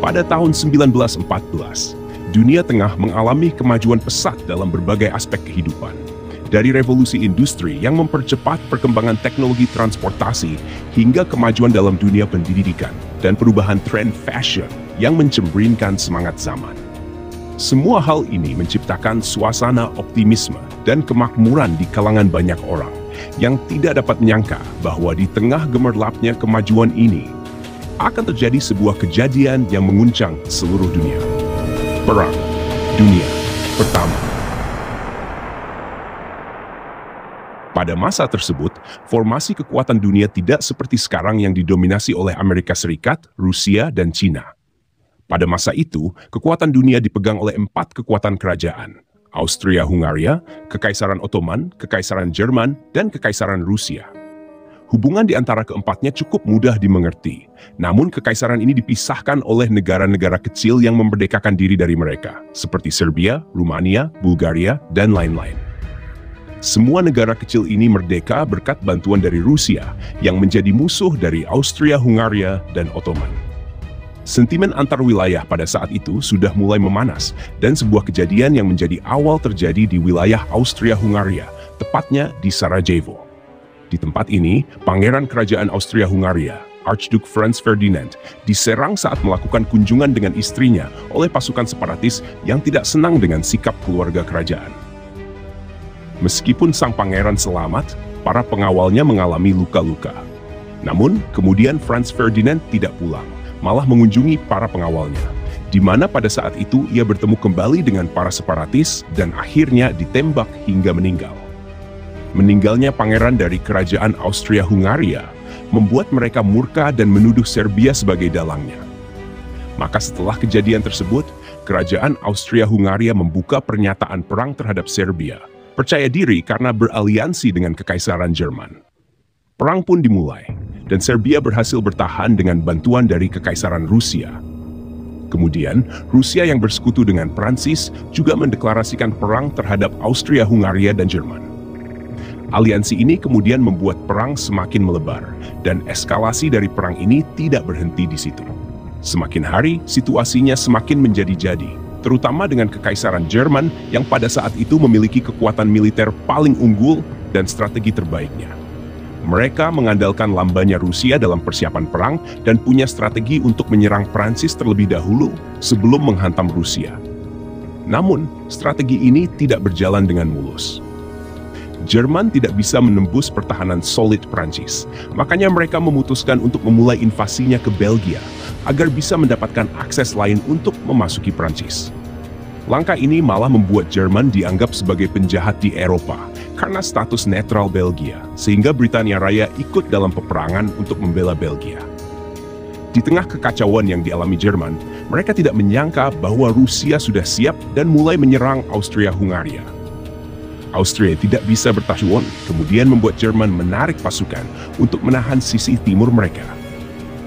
Pada tahun 1914, dunia tengah mengalami kemajuan pesat dalam berbagai aspek kehidupan. Dari revolusi industri yang mempercepat perkembangan teknologi transportasi hingga kemajuan dalam dunia pendidikan dan perubahan tren fashion yang mencembringkan semangat zaman. Semua hal ini menciptakan suasana optimisme dan kemakmuran di kalangan banyak orang yang tidak dapat menyangka bahwa di tengah gemerlapnya kemajuan ini akan terjadi sebuah kejadian yang menguncang seluruh dunia. Perang Dunia Pertama. Pada masa tersebut, formasi kekuatan dunia tidak seperti sekarang yang didominasi oleh Amerika Serikat, Rusia, dan Cina. Pada masa itu, kekuatan dunia dipegang oleh 4 kekuatan kerajaan: Austria-Hungaria, Kekaisaran Ottoman, Kekaisaran Jerman, dan Kekaisaran Rusia. Hubungan di antara keempatnya cukup mudah dimengerti, namun kekaisaran ini dipisahkan oleh negara-negara kecil yang memerdekakan diri dari mereka, seperti Serbia, Rumania, Bulgaria, dan lain-lain. Semua negara kecil ini merdeka berkat bantuan dari Rusia yang menjadi musuh dari Austria-Hungaria dan Ottoman. Sentimen antar wilayah pada saat itu sudah mulai memanas dan sebuah kejadian yang menjadi awal terjadi di wilayah Austria-Hungaria, tepatnya di Sarajevo. Di tempat ini, Pangeran Kerajaan Austria-Hungaria, Archduke Franz Ferdinand, diserang saat melakukan kunjungan dengan istrinya oleh pasukan separatis yang tidak senang dengan sikap keluarga kerajaan. Meskipun sang pangeran selamat, para pengawalnya mengalami luka-luka. Namun, kemudian Franz Ferdinand tidak pulang, malah mengunjungi para pengawalnya, di mana pada saat itu ia bertemu kembali dengan para separatis dan akhirnya ditembak hingga meninggal. Meninggalnya pangeran dari kerajaan Austria-Hungaria membuat mereka murka dan menuduh Serbia sebagai dalangnya. Maka setelah kejadian tersebut, kerajaan Austria-Hungaria membuka pernyataan perang terhadap Serbia, percaya diri karena beraliansi dengan Kekaisaran Jerman. Perang pun dimulai, dan Serbia berhasil bertahan dengan bantuan dari Kekaisaran Rusia. Kemudian, Rusia yang bersekutu dengan Prancis juga mendeklarasikan perang terhadap Austria-Hungaria dan Jerman. Aliansi ini kemudian membuat perang semakin melebar, dan eskalasi dari perang ini tidak berhenti di situ. Semakin hari, situasinya semakin menjadi-jadi, terutama dengan Kekaisaran Jerman yang pada saat itu memiliki kekuatan militer paling unggul dan strategi terbaiknya. Mereka mengandalkan lambannya Rusia dalam persiapan perang dan punya strategi untuk menyerang Prancis terlebih dahulu sebelum menghantam Rusia. Namun, strategi ini tidak berjalan dengan mulus. Jerman tidak bisa menembus pertahanan solid Prancis, makanya mereka memutuskan untuk memulai invasinya ke Belgia agar bisa mendapatkan akses lain untuk memasuki Prancis. Langkah ini malah membuat Jerman dianggap sebagai penjahat di Eropa karena status netral Belgia, sehingga Britania Raya ikut dalam peperangan untuk membela Belgia. Di tengah kekacauan yang dialami Jerman, mereka tidak menyangka bahwa Rusia sudah siap dan mulai menyerang Austria-Hungaria. Austria tidak bisa bertahan, kemudian membuat Jerman menarik pasukan untuk menahan sisi timur mereka.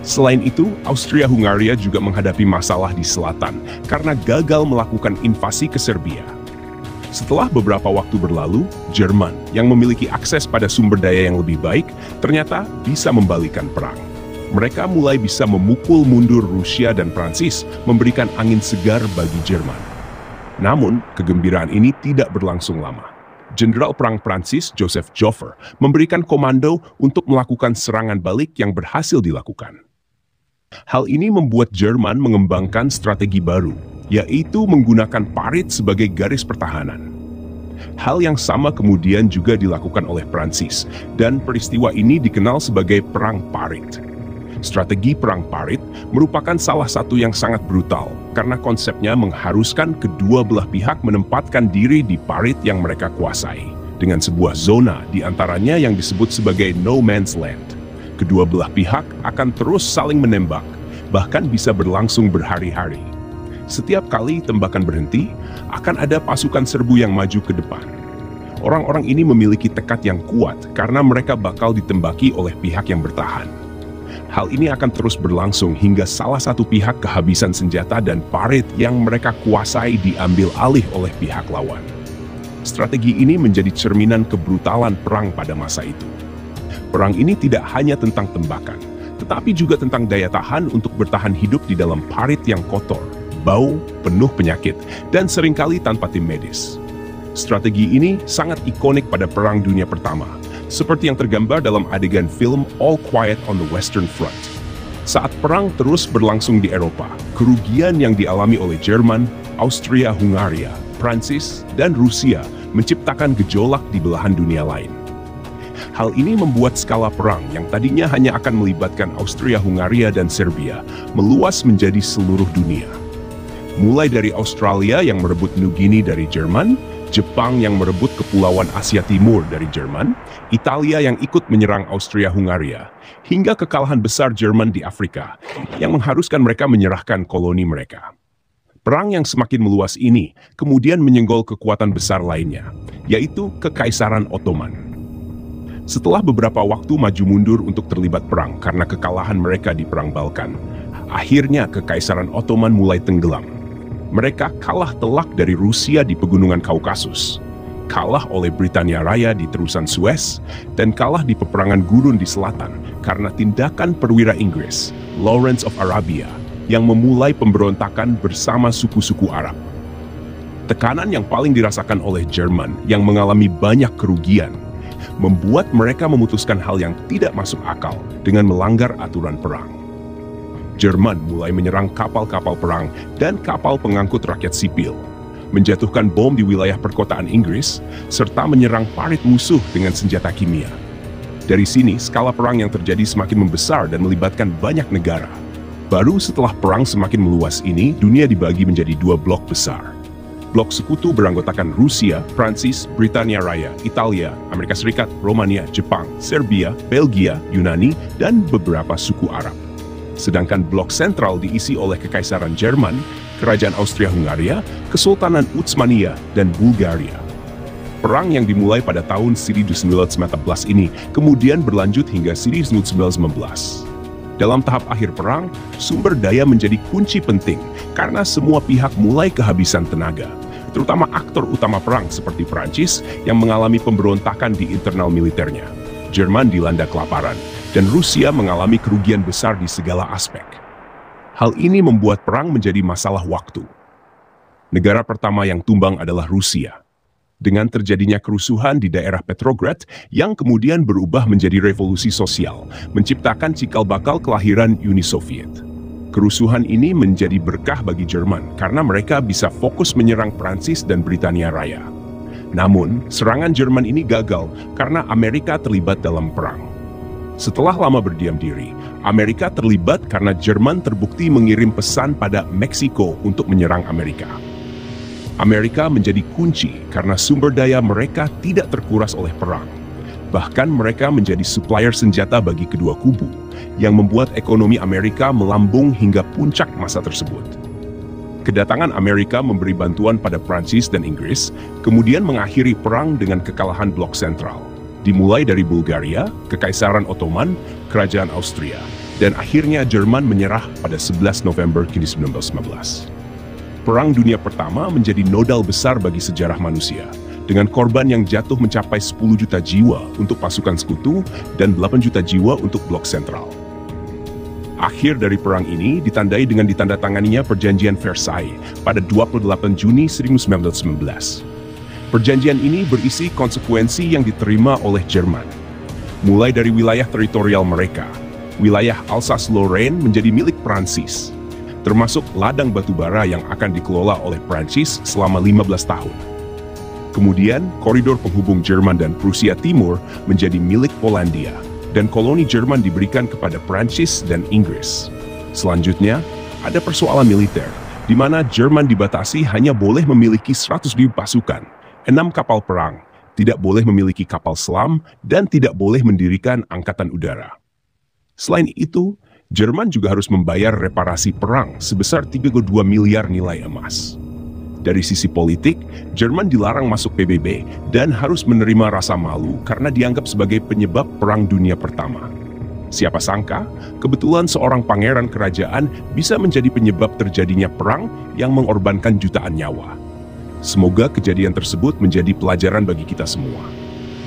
Selain itu, Austria-Hungaria juga menghadapi masalah di selatan karena gagal melakukan invasi ke Serbia. Setelah beberapa waktu berlalu, Jerman yang memiliki akses pada sumber daya yang lebih baik ternyata bisa membalikan perang. Mereka mulai bisa memukul mundur Rusia dan Prancis, memberikan angin segar bagi Jerman. Namun, kegembiraan ini tidak berlangsung lama. Jenderal Perang Prancis Joseph Joffre memberikan komando untuk melakukan serangan balik yang berhasil dilakukan. Hal ini membuat Jerman mengembangkan strategi baru, yaitu menggunakan parit sebagai garis pertahanan. Hal yang sama kemudian juga dilakukan oleh Prancis, dan peristiwa ini dikenal sebagai Perang Parit. Strategi Perang Parit merupakan salah satu yang sangat brutal, karena konsepnya mengharuskan kedua belah pihak menempatkan diri di parit yang mereka kuasai, dengan sebuah zona di antaranya yang disebut sebagai no man's land. Kedua belah pihak akan terus saling menembak, bahkan bisa berlangsung berhari-hari. Setiap kali tembakan berhenti, akan ada pasukan serbu yang maju ke depan. Orang-orang ini memiliki tekad yang kuat karena mereka bakal ditembaki oleh pihak yang bertahan. Hal ini akan terus berlangsung hingga salah satu pihak kehabisan senjata dan parit yang mereka kuasai diambil alih oleh pihak lawan. Strategi ini menjadi cerminan kebrutalan perang pada masa itu. Perang ini tidak hanya tentang tembakan, tetapi juga tentang daya tahan untuk bertahan hidup di dalam parit yang kotor, bau, penuh penyakit, dan seringkali tanpa tim medis. Strategi ini sangat ikonik pada Perang Dunia Pertama, seperti yang tergambar dalam adegan film All Quiet on the Western Front. Saat perang terus berlangsung di Eropa, kerugian yang dialami oleh Jerman, Austria-Hungaria, Prancis, dan Rusia menciptakan gejolak di belahan dunia lain. Hal ini membuat skala perang yang tadinya hanya akan melibatkan Austria-Hungaria dan Serbia meluas menjadi seluruh dunia. Mulai dari Australia yang merebut New Guinea dari Jerman, Jepang yang merebut Kepulauan Asia Timur dari Jerman, Italia yang ikut menyerang Austria-Hungaria, hingga kekalahan besar Jerman di Afrika yang mengharuskan mereka menyerahkan koloni mereka. Perang yang semakin meluas ini kemudian menyenggol kekuatan besar lainnya, yaitu Kekaisaran Ottoman. Setelah beberapa waktu maju mundur untuk terlibat perang karena kekalahan mereka di Perang Balkan, akhirnya Kekaisaran Ottoman mulai tenggelam. Mereka kalah telak dari Rusia di Pegunungan Kaukasus, kalah oleh Britania Raya di Terusan Suez, dan kalah di peperangan gurun di selatan karena tindakan perwira Inggris, Lawrence of Arabia, yang memulai pemberontakan bersama suku-suku Arab. Tekanan yang paling dirasakan oleh Jerman yang mengalami banyak kerugian, membuat mereka memutuskan hal yang tidak masuk akal dengan melanggar aturan perang. Jerman mulai menyerang kapal-kapal perang dan kapal pengangkut rakyat sipil, menjatuhkan bom di wilayah perkotaan Inggris, serta menyerang parit musuh dengan senjata kimia. Dari sini, skala perang yang terjadi semakin membesar dan melibatkan banyak negara. Baru setelah perang semakin meluas ini, dunia dibagi menjadi dua blok besar. Blok sekutu beranggotakan Rusia, Prancis, Britania Raya, Italia, Amerika Serikat, Romania, Jepang, Serbia, Belgia, Yunani, dan beberapa suku Arab. Sedangkan blok sentral diisi oleh Kekaisaran Jerman, Kerajaan Austria-Hungaria, Kesultanan Utsmaniyah, dan Bulgaria. Perang yang dimulai pada tahun 1914 ini kemudian berlanjut hingga 1919. Dalam tahap akhir perang, sumber daya menjadi kunci penting karena semua pihak mulai kehabisan tenaga, terutama aktor utama perang seperti Prancis yang mengalami pemberontakan di internal militernya. Jerman dilanda kelaparan, dan Rusia mengalami kerugian besar di segala aspek. Hal ini membuat perang menjadi masalah waktu. Negara pertama yang tumbang adalah Rusia, dengan terjadinya kerusuhan di daerah Petrograd yang kemudian berubah menjadi revolusi sosial, menciptakan cikal bakal kelahiran Uni Soviet. Kerusuhan ini menjadi berkah bagi Jerman karena mereka bisa fokus menyerang Prancis dan Britania Raya. Namun, serangan Jerman ini gagal karena Amerika terlibat dalam perang. Setelah lama berdiam diri, Amerika terlibat karena Jerman terbukti mengirim pesan pada Meksiko untuk menyerang Amerika. Amerika menjadi kunci karena sumber daya mereka tidak terkuras oleh perang. Bahkan mereka menjadi supplier senjata bagi kedua kubu, yang membuat ekonomi Amerika melambung hingga puncak masa tersebut. Kedatangan Amerika memberi bantuan pada Prancis dan Inggris, kemudian mengakhiri perang dengan kekalahan blok sentral. Dimulai dari Bulgaria, Kekaisaran Ottoman, Kerajaan Austria, dan akhirnya Jerman menyerah pada 11 November 1915. Perang Dunia Pertama menjadi nodal besar bagi sejarah manusia, dengan korban yang jatuh mencapai 10 juta jiwa untuk pasukan sekutu dan 8 juta jiwa untuk blok sentral. Akhir dari perang ini ditandai dengan ditandatanganinya Perjanjian Versailles pada 28 Juni 1919. Perjanjian ini berisi konsekuensi yang diterima oleh Jerman. Mulai dari wilayah teritorial mereka, wilayah Alsace-Lorraine menjadi milik Prancis, termasuk ladang batubara yang akan dikelola oleh Prancis selama 15 tahun. Kemudian, koridor penghubung Jerman dan Prusia Timur menjadi milik Polandia, dan koloni Jerman diberikan kepada Prancis dan Inggris. Selanjutnya, ada persoalan militer, di mana Jerman dibatasi hanya boleh memiliki 100.000 pasukan, 6 kapal perang, tidak boleh memiliki kapal selam, dan tidak boleh mendirikan angkatan udara. Selain itu, Jerman juga harus membayar reparasi perang sebesar 3,2 miliar nilai emas. Dari sisi politik, Jerman dilarang masuk PBB dan harus menerima rasa malu karena dianggap sebagai penyebab Perang Dunia Pertama. Siapa sangka, kebetulan seorang pangeran kerajaan bisa menjadi penyebab terjadinya perang yang mengorbankan jutaan nyawa. Semoga kejadian tersebut menjadi pelajaran bagi kita semua.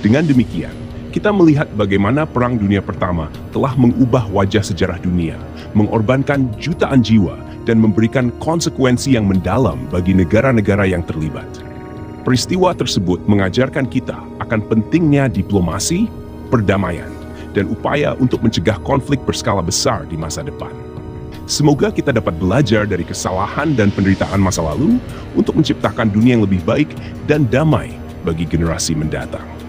Dengan demikian, Kita melihat bagaimana Perang Dunia Pertama telah mengubah wajah sejarah dunia, mengorbankan jutaan jiwa, dan memberikan konsekuensi yang mendalam bagi negara-negara yang terlibat. Peristiwa tersebut mengajarkan kita akan pentingnya diplomasi, perdamaian, dan upaya untuk mencegah konflik berskala besar di masa depan. Semoga kita dapat belajar dari kesalahan dan penderitaan masa lalu untuk menciptakan dunia yang lebih baik dan damai bagi generasi mendatang.